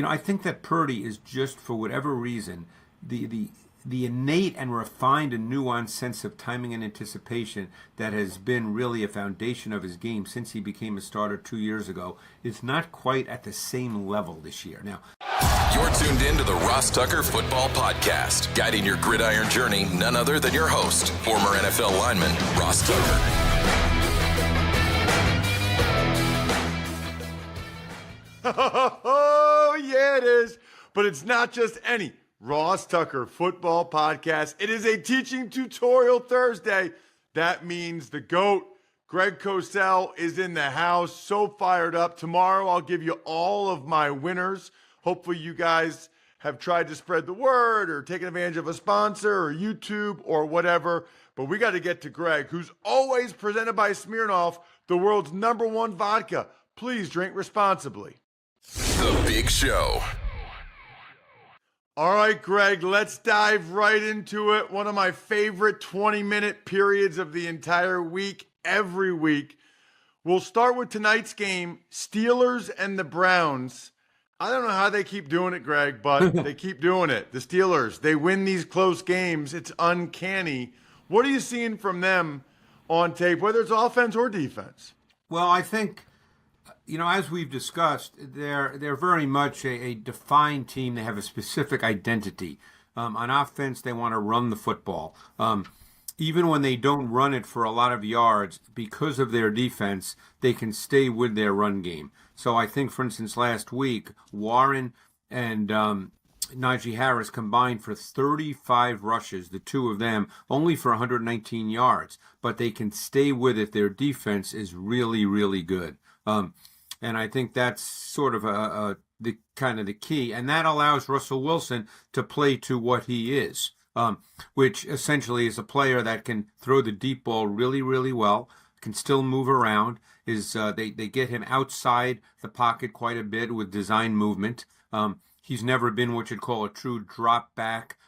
I think that Purdy is just, for whatever reason, the innate and refined and nuanced sense of timing and anticipation that has been really a foundation of his game since he became a starter 2 years ago is not quite at the same level this year. Now, you're tuned in to the Ross Tucker Football Podcast, guiding your gridiron journey, none other than your host, former NFL lineman, Ross Tucker. Oh, yeah, it is. But it's not just any Ross Tucker Football Podcast. It is a teaching tutorial Thursday. That means the GOAT, Greg Cosell, is in the house. So fired up. Tomorrow I'll give you all of my winners. Hopefully you guys have tried to spread the word or taken advantage of a sponsor or YouTube or whatever. But we got to get to Greg, who's always presented by Smirnoff, the world's #1 vodka. Please drink responsibly. The Big Show. All right, Greg, let's dive right into it. One of my favorite 20-minute periods of the entire week, every week. We'll start with tonight's game, Steelers and the Browns. I don't know how they keep doing it, Greg, but they keep doing it. The Steelers, they win these close games. It's uncanny. What are you seeing from them on tape, whether it's offense or defense? well, I think, as we've discussed, they're very much a defined team. They have a specific identity. On offense, they want to run the football. Even when they don't run it for a lot of yards, because of their defense, they can stay with their run game. So I think, for instance, last week, Warren and Najee Harris combined for 35 rushes, the two of them, only for 119 yards. But they can stay with it. Their defense is really, really good. And I think that's sort of the kind of the key. And that allows Russell Wilson to play to what he is, which essentially is a player that can throw the deep ball really, really well, can still move around. They get him outside the pocket quite a bit with design movement. He's never been what you'd call a true drop back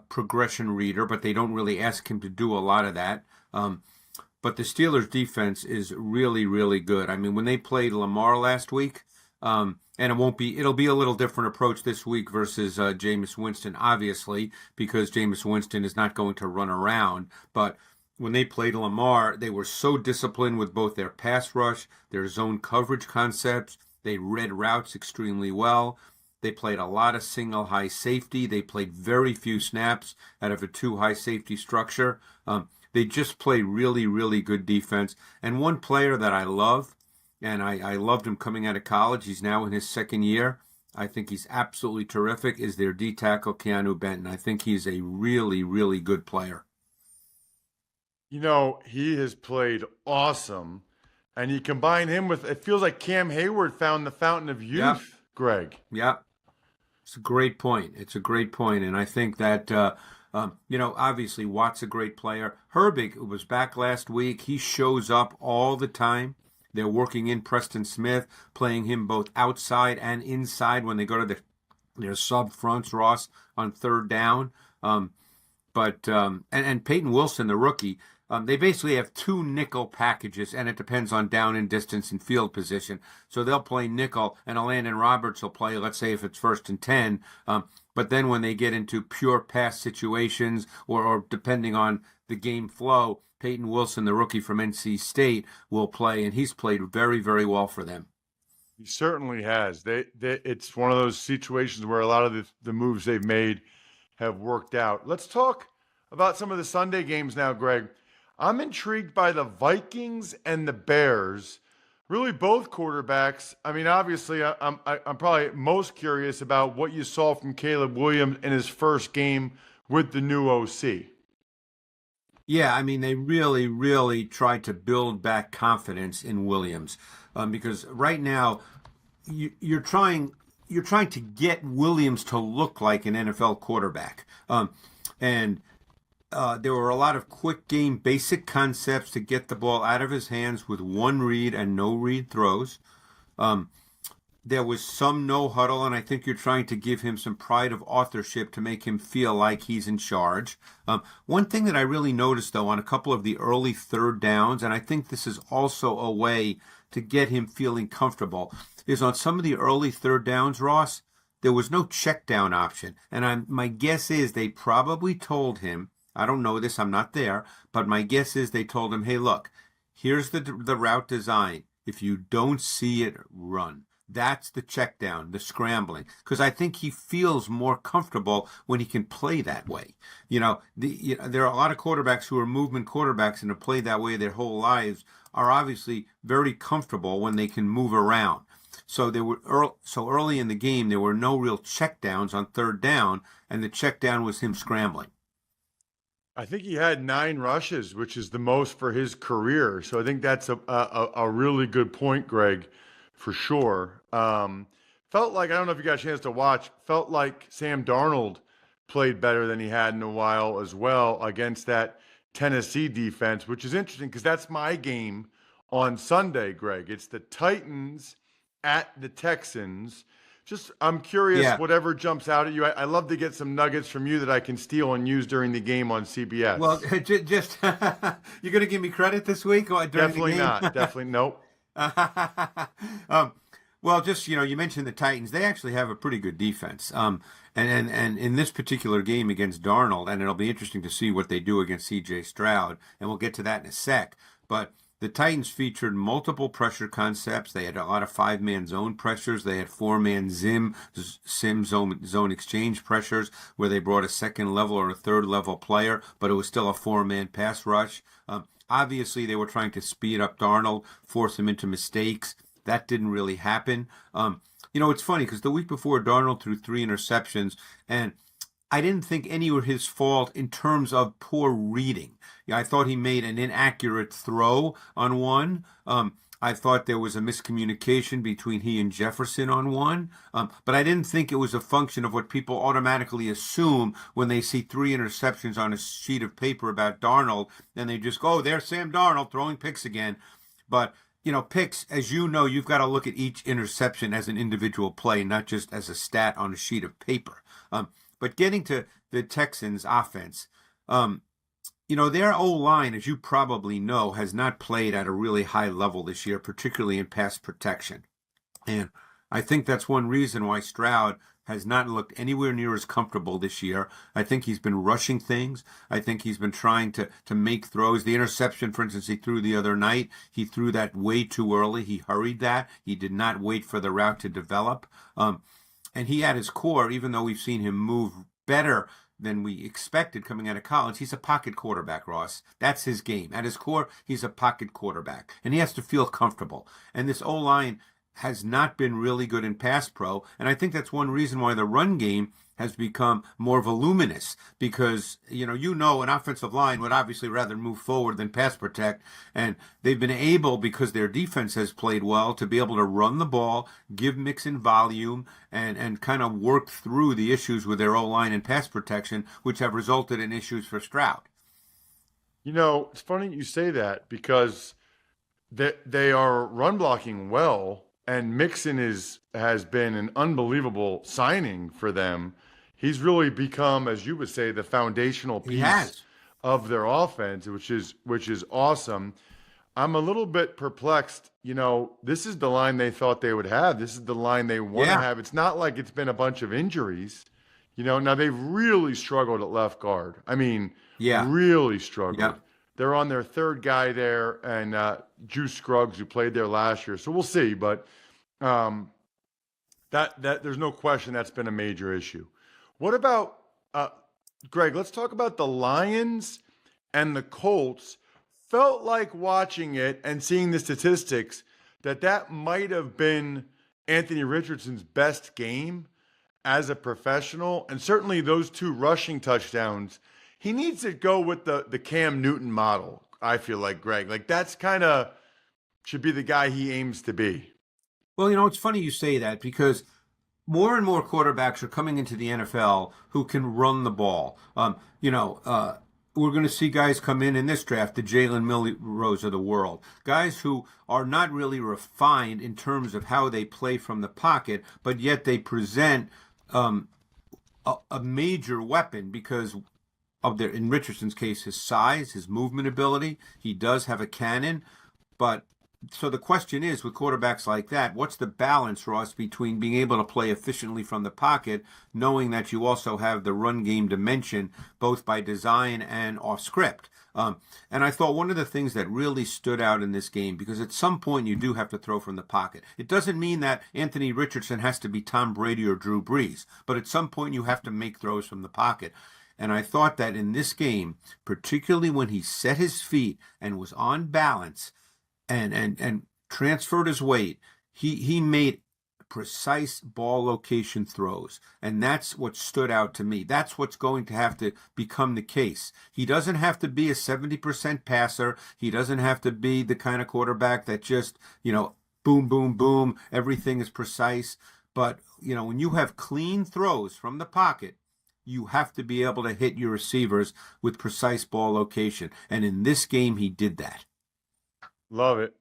progression reader, but they don't really ask him to do a lot of that. But the Steelers' defense is really, really good. I mean, when they played Lamar last week, and it'll be a little different approach this week versus Jameis Winston, obviously, because Jameis Winston is not going to run around. But when they played Lamar, they were so disciplined with both their pass rush, their zone coverage concepts. They read routes extremely well. They played a lot of single high safety. They played very few snaps out of a 2 high safety structure. They just play really, really good defense. And one player that I love, and I loved him coming out of college, he's now in his second year, I think he's absolutely terrific, is their D tackle, Keanu Benton. I think he's a really, really good player. He has played awesome. And you combine him with, it feels like Cam Hayward found the fountain of youth, yep. Greg. Yep. It's a great point. And I think that, obviously Watt's a great player. Herbig was back last week. He shows up all the time. They're working in Preston Smith, playing him both outside and inside when they go to their sub fronts, Ross, on third down. And Peyton Wilson, the rookie, they basically have 2 nickel packages, and it depends on down and distance and field position. So they'll play nickel, and Landon Roberts will play, let's say, if it's 1st and 10. But then when they get into pure pass situations or depending on the game flow, Peyton Wilson, the rookie from NC State, will play, and he's played very, very well for them. He certainly has. It's one of those situations where a lot of the moves they've made have worked out. Let's talk about some of the Sunday games now, Greg. I'm intrigued by the Vikings and the Bears. Really, both quarterbacks. I mean, obviously, I'm probably most curious about what you saw from Caleb Williams in his first game with the new OC. Yeah, I mean, they really, really tried to build back confidence in Williams because right now you're trying to get Williams to look like an NFL quarterback, and there were a lot of quick game basic concepts to get the ball out of his hands with one read and no read throws. There was some no huddle, and I think you're trying to give him some pride of authorship to make him feel like he's in charge. One thing that I really noticed, though, on a couple of the early third downs, and I think this is also a way to get him feeling comfortable, is on some of the early third downs, Ross, there was no check down option. And my guess is they probably told him, I don't know this, I'm not there, but my guess is they told him, hey, look, here's the route design. If you don't see it, run. That's the check down, the scrambling. Because I think he feels more comfortable when he can play that way. There are a lot of quarterbacks who are movement quarterbacks and have played that way their whole lives are obviously very comfortable when they can move around. So so early in the game, there were no real check downs on third down, and the check down was him scrambling. I think he had 9 rushes, which is the most for his career. So I think that's a really good point, Greg, for sure. Felt like, I don't know if you got a chance to watch, felt like Sam Darnold played better than he had in a while as well against that Tennessee defense, which is interesting because that's my game on Sunday, Greg. It's the Titans at the Texans. I'm curious, whatever jumps out at you. I love to get some nuggets from you that I can steal and use during the game on CBS. Well, just you're going to give me credit this week? Definitely not. Definitely nope. Well, just, you mentioned the Titans. They actually have a pretty good defense. And in this particular game against Darnold, and it'll be interesting to see what they do against C.J. Stroud, and we'll get to that in a sec. But the Titans featured multiple pressure concepts. They had a lot of 5-man zone pressures. They had 4-man sim zone exchange pressures where they brought a second level or a third level player, but it was still a 4-man pass rush. Obviously, they were trying to speed up Darnold, force him into mistakes. That didn't really happen. It's funny because the week before, Darnold threw 3 interceptions, and I didn't think any were his fault in terms of poor reading. I thought he made an inaccurate throw on one. I thought there was a miscommunication between he and Jefferson on one. But I didn't think it was a function of what people automatically assume when they see 3 interceptions on a sheet of paper about Darnold, and they just go, oh, there's Sam Darnold throwing picks again. But picks, as you know, you've got to look at each interception as an individual play, not just as a stat on a sheet of paper. But getting to the Texans' offense, their O-line, as you probably know, has not played at a really high level this year, particularly in pass protection. And I think that's one reason why Stroud has not looked anywhere near as comfortable this year. I think he's been rushing things. I think he's been trying to make throws. The interception, for instance, he threw the other night, he threw that way too early. He hurried that. He did not wait for the route to develop. And he at his core, even though we've seen him move better than we expected coming out of college, he's a pocket quarterback, Ross. That's his game. At his core, he's a pocket quarterback. And he has to feel comfortable. And this O-line has not been really good in pass pro. And I think that's one reason why the run game has become more voluminous because, an offensive line would obviously rather move forward than pass protect. And they've been able, because their defense has played well, to be able to run the ball, give Mixon volume, and kind of work through the issues with their O-line and pass protection, which have resulted in issues for Stroud. It's funny you say that because they are run blocking well, and Mixon has been an unbelievable signing for them. He's really become, as you would say, the foundational piece of their offense, which is awesome. I'm a little bit perplexed. This is the line they thought they would have. This is the line they want to have. It's not like it's been a bunch of injuries. Now they've really struggled at left guard. I mean, really struggled. Yeah. They're on their 3rd guy there, and Juice Scruggs, who played there last year. So we'll see, but that there's no question that's been a major issue. What about Greg? Let's talk about the Lions and the Colts. Felt like watching it and seeing the statistics that might have been Anthony Richardson's best game as a professional, and certainly those 2 rushing touchdowns. He needs to go with the Cam Newton model, I feel like, Greg. Like, that's kind of should be the guy he aims to be. Well, it's funny you say that because more and more quarterbacks are coming into the NFL who can run the ball. We're going to see guys come in this draft, the Jalen Milroes of the world, guys who are not really refined in terms of how they play from the pocket, but yet they present a major weapon because of in Richardson's case, his size, his movement ability. He does have a cannon, but So the question is, with quarterbacks like that, what's the balance, Ross, between being able to play efficiently from the pocket, knowing that you also have the run game dimension, both by design and off script? And I thought one of the things that really stood out in this game, because at some point you do have to throw from the pocket. It doesn't mean that Anthony Richardson has to be Tom Brady or Drew Brees, but at some point you have to make throws from the pocket. And I thought that in this game, particularly when he set his feet and was on balance, and transferred his weight, he made precise ball location throws. And that's what stood out to me. That's what's going to have to become the case. He doesn't have to be a 70% passer. He doesn't have to be the kind of quarterback that just, boom, boom, boom, everything is precise. But, when you have clean throws from the pocket, you have to be able to hit your receivers with precise ball location. And in this game, he did that. Love it.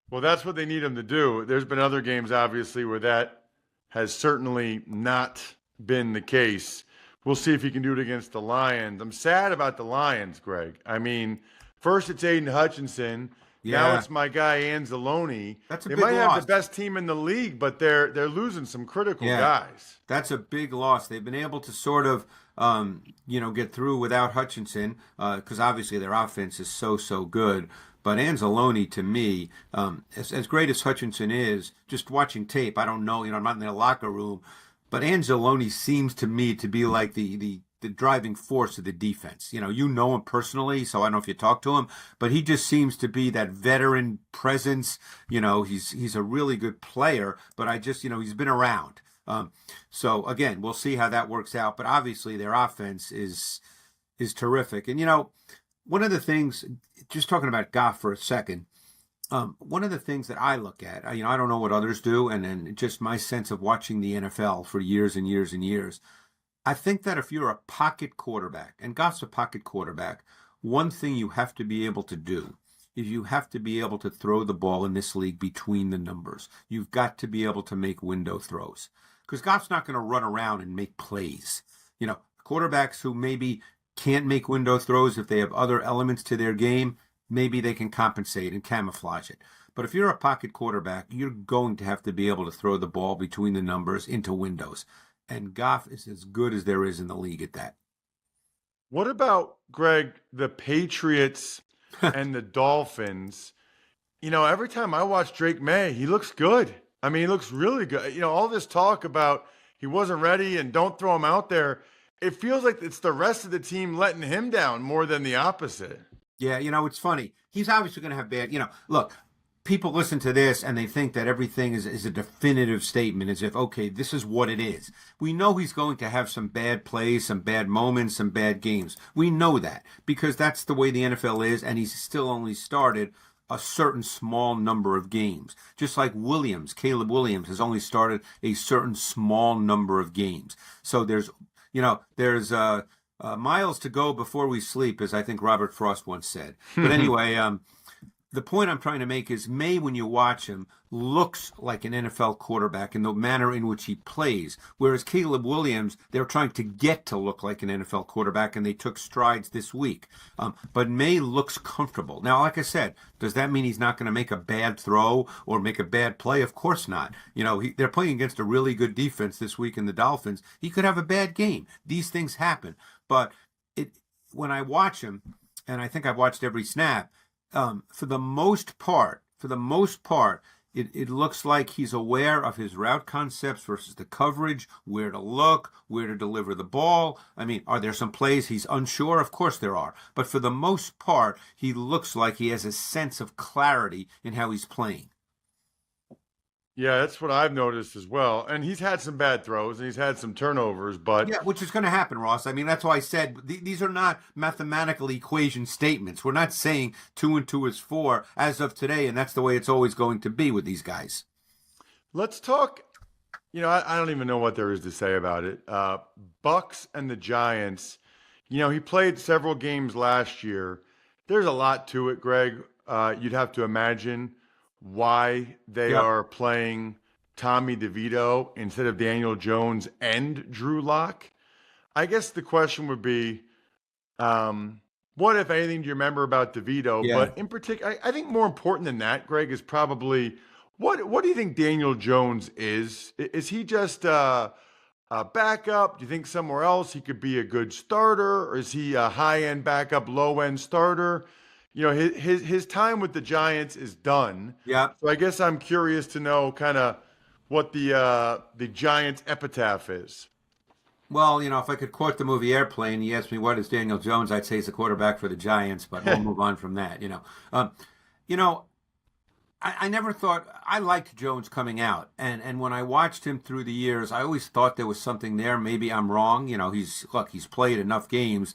Well, that's what they need him to do. There's been other games, obviously, where that has certainly not been the case. We'll see if he can do it against the Lions. I'm sad about the Lions, Greg. I mean, first it's Aiden Hutchinson. Yeah. Now it's my guy Anzalone. That's a they big might loss. have the best team in the league, but they're losing some critical guys. That's a big loss. They've been able to sort of, get through without Hutchinson because obviously their offense is so good. But Anzalone, to me, as great as Hutchinson is, just watching tape, I don't know, I'm not in their locker room, but Anzalone seems to me to be like the driving force of the defense. You know him personally, so I don't know if you talk to him, but he just seems to be that veteran presence. He's a really good player, but I just, he's been around. So again, we'll see how that works out. But obviously their offense is terrific. And one of the things, just talking about Goff for a second, one of the things that I look at, I don't know what others do, and then just my sense of watching the NFL for years and years and years, I think that if you're a pocket quarterback, and Goff's a pocket quarterback, one thing you have to be able to do is you have to be able to throw the ball in this league between the numbers. You've got to be able to make window throws. Because Goff's not going to run around and make plays. Quarterbacks who maybe can't make window throws, if they have other elements to their game, maybe they can compensate and camouflage it. But if you're a pocket quarterback, you're going to have to be able to throw the ball between the numbers into windows. And Goff is as good as there is in the league at that. What about, Greg, the Patriots and the Dolphins? Every time I watch Drake May, he looks good. I mean, he looks really good. All this talk about he wasn't ready and don't throw him out there, it feels like it's the rest of the team letting him down more than the opposite. Yeah, it's funny. He's obviously going to have bad, look, people listen to this and they think that everything is a definitive statement, as if, okay, this is what it is. We know he's going to have some bad plays, some bad moments, some bad games. We know that because that's the way the NFL is, and he's still only started a certain small number of games. Just like Caleb Williams has only started a certain small number of games. So there's miles to go before we sleep, as I think Robert Frost once said. But anyway, the point I'm trying to make is May, when you watch him, looks like an NFL quarterback in the manner in which he plays. Whereas Caleb Williams, they're trying to get to look like an NFL quarterback, and they took strides this week. But May looks comfortable. Now, like I said, does that mean he's not going to make a bad throw or make a bad play? Of course not. They're playing against a really good defense this week in the Dolphins. He could have a bad game. These things happen. But when I watch him, and I think I've watched every snap, for the most part, it looks like he's aware of his route concepts versus the coverage, where to look, where to deliver the ball. I mean, are there some plays he's unsure? Of course there are. But for the most part, he looks like he has a sense of clarity in how he's playing. Yeah, that's what I've noticed as well. And he's had some bad throws and he's had some turnovers, but yeah, which is going to happen, Ross. I mean, that's why I said these are not mathematical equation statements. We're not saying 2 and 2 is 4 as of today, and that's the way it's always going to be with these guys. Let's talk. I don't even know what there is to say about it. Bucks and the Giants. He played several games last year. There's a lot to it, Greg. You'd have to imagine why they are playing Tommy DeVito instead of Daniel Jones and Drew Lock. I guess the question would be, what, if anything, do you remember about DeVito? Yeah. But in particular, I think more important than that, Greg, is probably what do you think Daniel Jones is? Is he just a backup? Do you think somewhere else he could be a good starter? Or is he a high-end backup, low-end starter? You know, his time with the Giants is done. Yeah. So I guess I'm curious to know kind of what the Giants epitaph is. Well, if I could quote the movie Airplane, he asked me what is Daniel Jones, I'd say he's a quarterback for the Giants, but we'll move on from that. You know, I never thought I liked Jones coming out, and when I watched him through the years, I always thought there was something there. Maybe I'm wrong. He's played enough games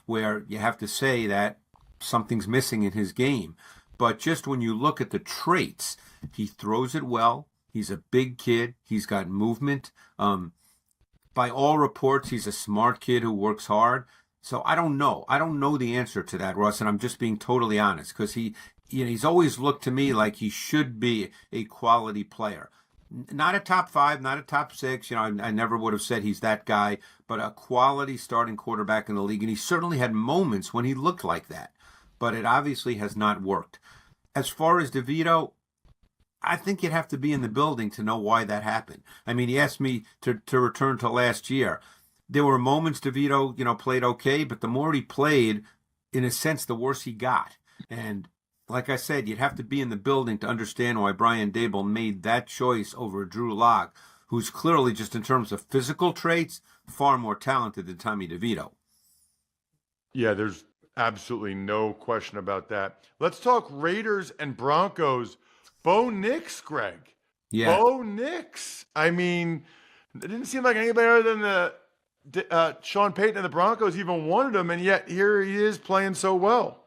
where you have to say that something's missing in his game. But just when you look at the traits, he throws it well. He's a big kid. He's got movement. By all reports, he's a smart kid who works hard. So I don't know. I don't know the answer to that, Russ, and I'm just being totally honest because he's always looked to me like he should be a quality player. Not a top 5, not a top 6. I never would have said he's that guy, but a quality starting quarterback in the league. And he certainly had moments when he looked like that, but it obviously has not worked. As far as DeVito, I think you'd have to be in the building to know why that happened. I mean, he asked me to return to last year. There were moments DeVito, played okay, but the more he played, in a sense, the worse he got. And like I said, you'd have to be in the building to understand why Brian Daboll made that choice over Drew Lock, who's clearly, just in terms of physical traits, far more talented than Tommy DeVito. Yeah, there's absolutely no question about that. Let's talk Raiders and Broncos. Bo Nix, Greg. Yeah. Bo Nix. I mean, it didn't seem like anybody other than Sean Payton and the Broncos even wanted him, and yet here he is playing so well.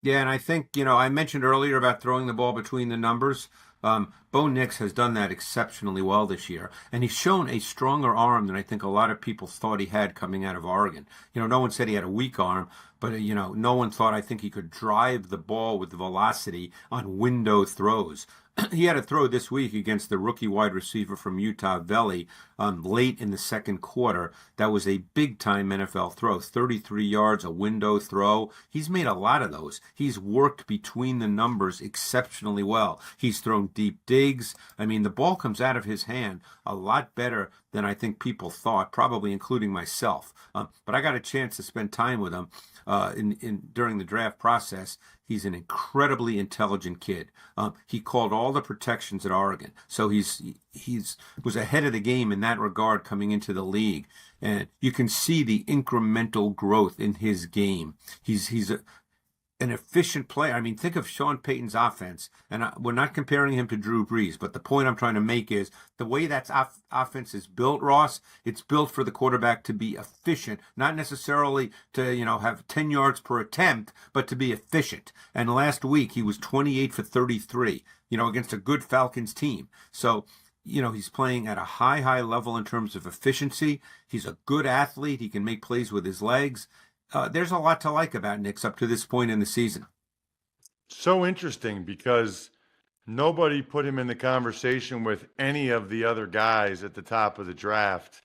Yeah, and I think, I mentioned earlier about throwing the ball between the numbers. Bo Nix has done that exceptionally well this year, and he's shown a stronger arm than I think a lot of people thought he had coming out of Oregon. No one said he had a weak arm, but, no one thought I think he could drive the ball with velocity on window throws. He had a throw this week against the rookie wide receiver from Utah, Valley, late in the second quarter. That was a big-time NFL throw, 33 yards, a window throw. He's made a lot of those. He's worked between the numbers exceptionally well. He's thrown deep digs. I mean, the ball comes out of his hand a lot better than I think people thought, probably including myself. But I got a chance to spend time with him during the draft process. He's an incredibly intelligent kid. He called all the protections at Oregon, so he's was ahead of the game in that regard coming into the league, and you can see the incremental growth in his game. He's an efficient player. I mean, think of Sean Payton's offense, and we're not comparing him to Drew Brees, but the point I'm trying to make is the way that offense is built, Ross, it's built for the quarterback to be efficient, not necessarily to, have 10 yards per attempt, but to be efficient. And last week, he was 28 for 33, against a good Falcons team. So, he's playing at a high level in terms of efficiency. He's a good athlete. He can make plays with his legs. There's a lot to like about Nix up to this point in the season. So interesting because nobody put him in the conversation with any of the other guys at the top of the draft.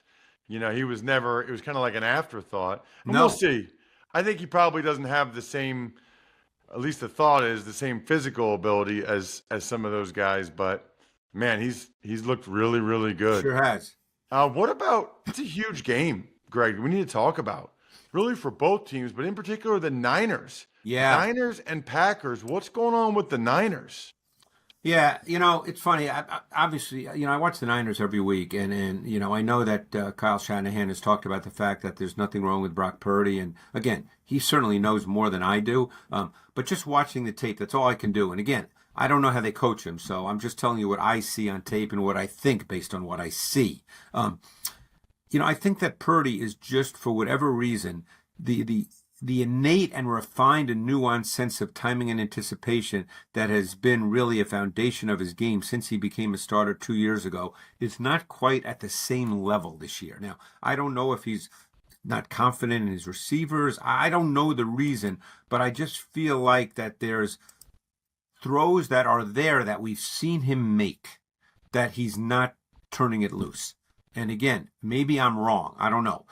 He was never, it was kind of like an afterthought. And No. We'll see. I think he probably doesn't have the same, at least the thought is the same physical ability as some of those guys. But man, he's looked really, really good. Sure has. What about, it's a huge game, Greg, we need to talk about. Really for both teams, but in particular the Niners. Yeah. Niners and Packers. What's going on with the Niners? Yeah, it's funny. Obviously, I watch the Niners every week, and I know that Kyle Shanahan has talked about the fact that there's nothing wrong with Brock Purdy, and again, he certainly knows more than I do. But just watching the tape, that's all I can do. And again, I don't know how they coach him, so I'm just telling you what I see on tape and what I think based on what I see. I think that Purdy is just, for whatever reason, the innate and refined and nuanced sense of timing and anticipation that has been really a foundation of his game since he became a starter 2 years ago is not quite at the same level this year. Now, I don't know if he's not confident in his receivers. I don't know the reason, but I just feel like that there's throws that are there that we've seen him make that he's not turning it loose. And again, maybe I'm wrong. I don't know.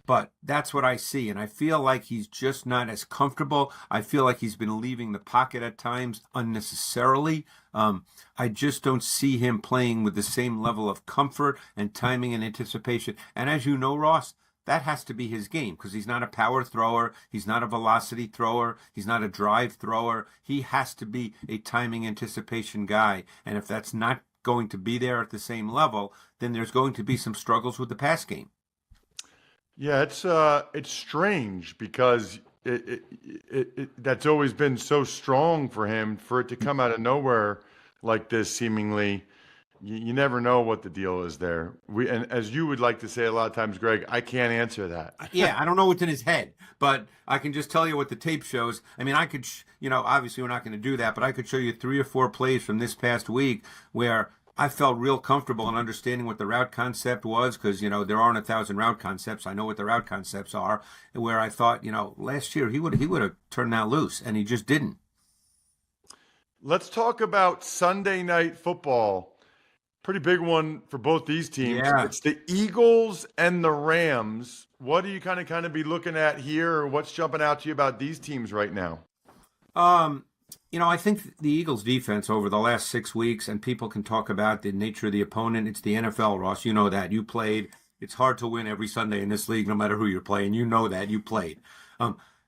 But that's what I see. And I feel like he's just not as comfortable. I feel like he's been leaving the pocket at times unnecessarily. I just don't see him playing with the same level of comfort and timing and anticipation. And as you know, Ross, that has to be his game because he's not a power thrower. He's not a velocity thrower. He's not a drive thrower. He has to be a timing anticipation guy. And if that's not going to be there at the same level, then there's going to be some struggles with the pass game. Yeah, it's strange because that's always been so strong for him. For it to come out of nowhere like this, seemingly, you never know what the deal is there. And as you would like to say a lot of times, Greg, I can't answer that. Yeah, I don't know what's in his head, but I can just tell you what the tape shows. I mean, I could, obviously we're not going to do that, but I could show you 3 or 4 plays from this past week where I felt real comfortable in understanding what the route concept was because, there aren't 1,000 route concepts. I know what the route concepts are, where I thought, last year he would have turned that loose, and he just didn't. Let's talk about Sunday Night Football. Pretty big one for both these teams. Yeah. It's the Eagles and the Rams. What do you kind of be looking at here, or what's jumping out to you about these teams right now? I think the Eagles' defense over the last 6 weeks, and people can talk about the nature of the opponent. It's the NFL, Ross. You know that. You played. It's hard to win every Sunday in this league, no matter who you're playing. You know that. You played.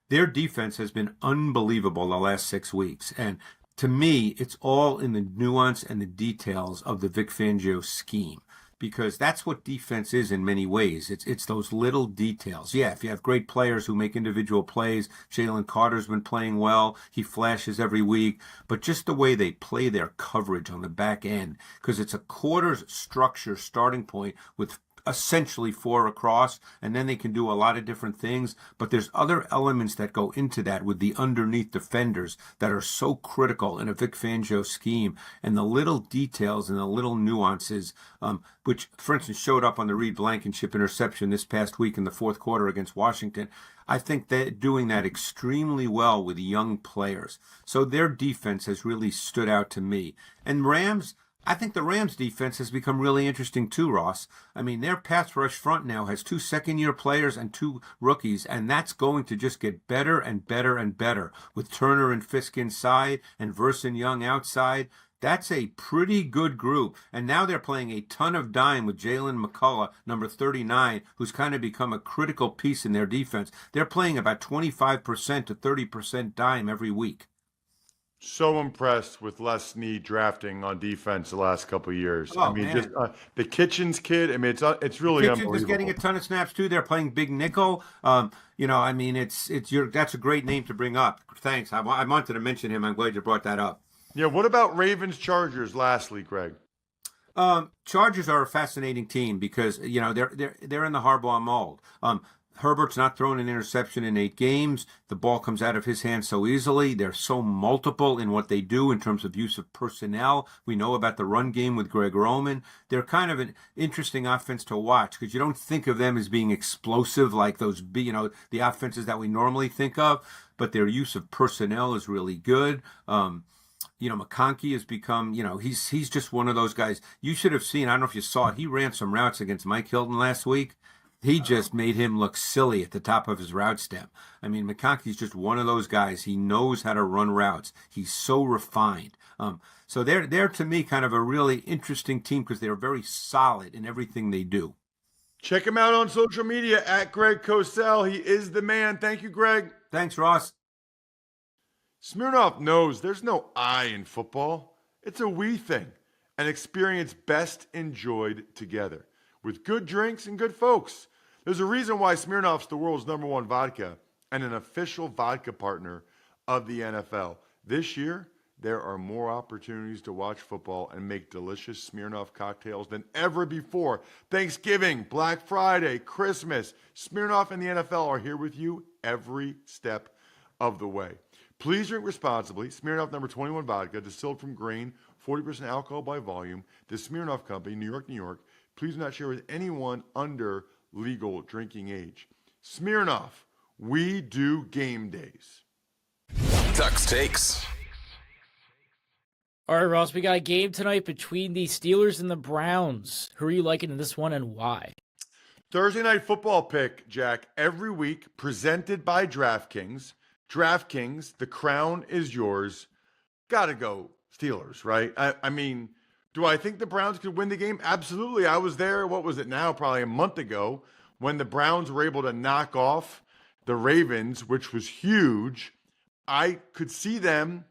Their defense has been unbelievable the last 6 weeks. And to me, it's all in the nuance and the details of the Vic Fangio scheme. Because that's what defense is in many ways. It's those little details. Yeah, if you have great players who make individual plays, Jalen Carter's been playing well. He flashes every week. But just the way they play their coverage on the back end, because it's a quarters structure starting point with essentially 4 across, and then they can do a lot of different things. But there's other elements that go into that with the underneath defenders that are so critical in a Vic Fangio scheme, and the little details and the little nuances, which, for instance, showed up on the Reed Blankenship interception this past week in the fourth quarter against Washington. I think they're doing that extremely well with young players. So their defense has really stood out to me. And Rams, I think the Rams defense has become really interesting too, Ross. I mean, their pass rush front now has 2 second-year players and 2 rookies, and that's going to just get better and better and better with Turner and Fisk inside and Verse and Young outside. That's a pretty good group. And now they're playing a ton of dime with Jalen McCullough, number 39, who's kind of become a critical piece in their defense. They're playing about 25% to 30% dime every week. So impressed with Les Snead drafting on defense the last couple of years. Oh, man. Just the Kitchens kid. I mean, it's really Kitchens unbelievable. is getting a ton of snaps too. They're playing big nickel. That's a great name to bring up. Thanks. I wanted to mention him. I'm glad you brought that up. Yeah. What about Ravens Chargers? Lastly, Greg. Chargers are a fascinating team because they're in the Harbaugh mold. Herbert's not thrown an interception in 8 games. The ball comes out of his hands so easily. They're so multiple in what they do in terms of use of personnel. We know about the run game with Greg Roman. They're kind of an interesting offense to watch because you don't think of them as being explosive like those, the offenses that we normally think of, but their use of personnel is really good. McConkey has become, he's just one of those guys. You should have seen, I don't know if you saw it, he ran some routes against Mike Hilton last week. He just made him look silly at the top of his route step. I mean, McConkey's just one of those guys. He knows how to run routes. He's so refined. So they're to me kind of a really interesting team because they're very solid in everything they do. Check him out on social media at Greg Cosell. He is the man. Thank you, Greg. Thanks, Ross. Smirnoff knows there's no I in football. It's a we thing. An experience best enjoyed together with good drinks and good folks. There's a reason why Smirnoff's the world's #1 vodka and an official vodka partner of the NFL. This year, there are more opportunities to watch football and make delicious Smirnoff cocktails than ever before. Thanksgiving, Black Friday, Christmas, Smirnoff and the NFL are here with you every step of the way. Please drink responsibly. Smirnoff #21 vodka, distilled from grain, 40% alcohol by volume. The Smirnoff Company, New York, New York. Please do not share with anyone under legal drinking age. Smirnoff, we do game days. Tuck's Takes. All right, Ross, we got a game tonight between the Steelers and the Browns. Who are you liking in this one and why? Thursday night football pick, Jack, every week presented by DraftKings. DraftKings, the crown is yours. Gotta go Steelers, right? I mean, do I think the Browns could win the game? Absolutely. I was there, what was it now, probably a month ago, when the Browns were able to knock off the Ravens, which was huge. I could see them,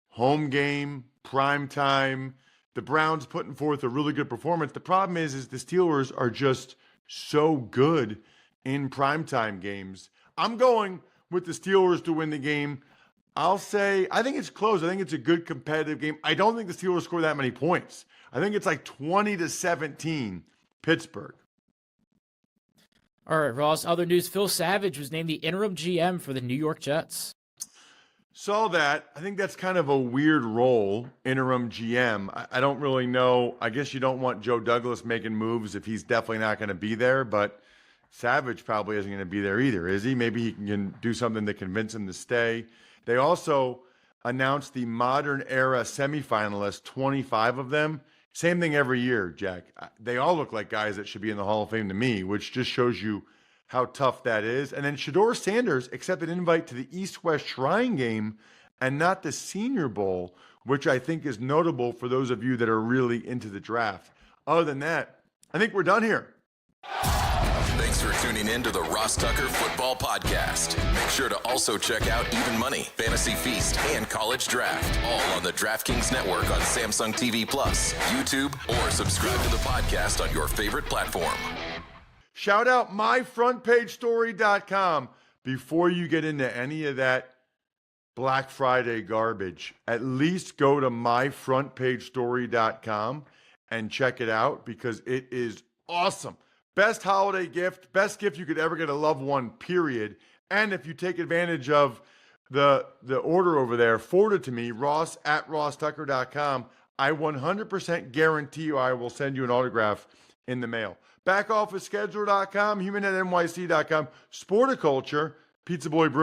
home game, prime time, the Browns putting forth a really good performance. The problem is the Steelers are just so good in primetime games. I'm going with the Steelers to win the game. I'll say, I think it's close. I think it's a good competitive game. I don't think the Steelers score that many points. I think it's like 20-17 Pittsburgh. All right, Ross, other news. Phil Savage was named the interim GM for the New York Jets. Saw that. I think that's kind of a weird role, interim GM. I don't really know. I guess you don't want Joe Douglas making moves if he's definitely not going to be there, but Savage probably isn't going to be there either, is he? Maybe he can do something to convince him to stay. They also announced the modern era semifinalists, 25 of them. Same thing every year, Jack. They all look like guys that should be in the Hall of Fame to me, which just shows you how tough that is. And then Shedeur Sanders accepted an invite to the East-West Shrine Game and not the Senior Bowl, which I think is notable for those of you that are really into the draft. Other than that, I think we're done here. Thanks for tuning in to the Ross Tucker Football Podcast. Make sure to also check out Even Money, Fantasy Feast, and College Draft, all on the DraftKings Network on Samsung TV Plus, YouTube, or subscribe to the podcast on your favorite platform. Shout out myfrontpagestory.com. Before you get into any of that Black Friday garbage, at least go to myfrontpagestory.com and check it out because it is awesome. Best holiday gift, best gift you could ever get a loved one, period. And if you take advantage of the order over there, forward it to me, Ross at rosstucker.com. I 100% guarantee you I will send you an autograph in the mail. Backofficescheduler.com, humanetnyc.com, Sporticulture, Pizza Boy Brewing.